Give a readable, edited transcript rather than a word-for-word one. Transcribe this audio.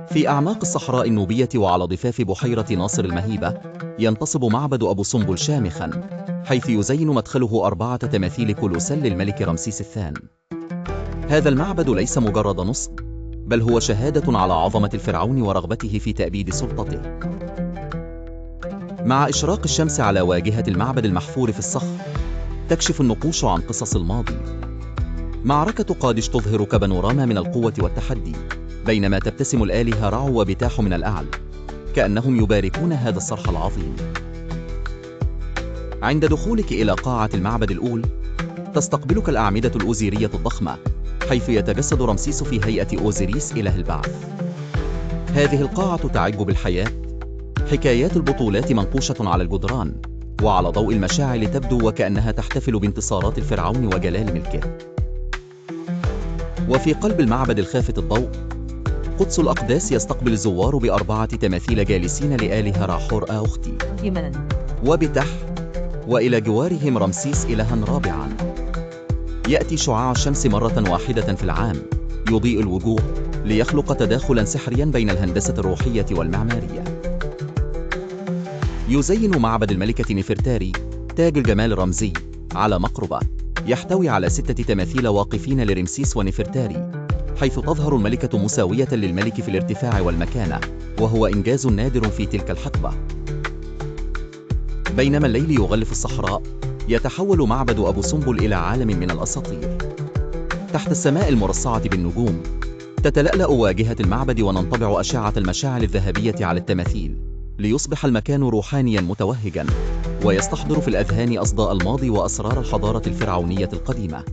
في أعماق الصحراء النوبية وعلى ضفاف بحيرة ناصر المهيبة ينتصب معبد أبو سمبل شامخا، حيث يزين مدخله 4 تماثيل كولوسال للملك رمسيس الثاني. هذا المعبد ليس مجرد نصب، بل هو شهادة على عظمة الفرعون ورغبته في تأبيد سلطته. مع إشراق الشمس على واجهة المعبد المحفور في الصخر، تكشف النقوش عن قصص الماضي. معركة قادش تظهر كبانوراما من القوة والتحدي، بينما تبتسم الآلهة رعو وبتاح من الأعلى، كأنهم يباركون هذا الصرح العظيم. عند دخولك إلى قاعة المعبد الأول، تستقبلك الأعمدة الأوزيرية الضخمة، حيث يتجسد رمسيس في هيئة أوزيريس إله البعث. هذه القاعة تعج بالحياة، حكايات البطولات منقوشة على الجدران، وعلى ضوء المشاعل تبدو وكأنها تحتفل بانتصارات الفرعون وجلال ملكه. وفي قلب المعبد الخافت الضوء، قدس الأقداس يستقبل الزوار ب4 تماثيل جالسين لآلهة راحور أختي وبتح، وإلى جوارهم رمسيس إلها رابعا. يأتي شعاع الشمس مرة واحدة في العام، يضيء الوجوه ليخلق تداخلا سحريا بين الهندسة الروحية والمعمارية. يزين معبد الملكة نفرتاري تاج الجمال الرمزي على مقربة يحتوي على 6 تماثيل واقفين لرمسيس ونفرتاري، حيث تظهر الملكة مساوية للملك في الارتفاع والمكانة، وهو إنجاز نادر في تلك الحقبة. بينما الليل يغلف الصحراء، يتحول معبد أبو سمبل إلى عالم من الأساطير. تحت السماء المرصعة بالنجوم، تتلألأ واجهة المعبد وننطبع أشعة المشاعل الذهبية على التماثيل، ليصبح المكان روحانيا متوهجا، ويستحضر في الأذهان أصداء الماضي وأسرار الحضارة الفرعونية القديمة.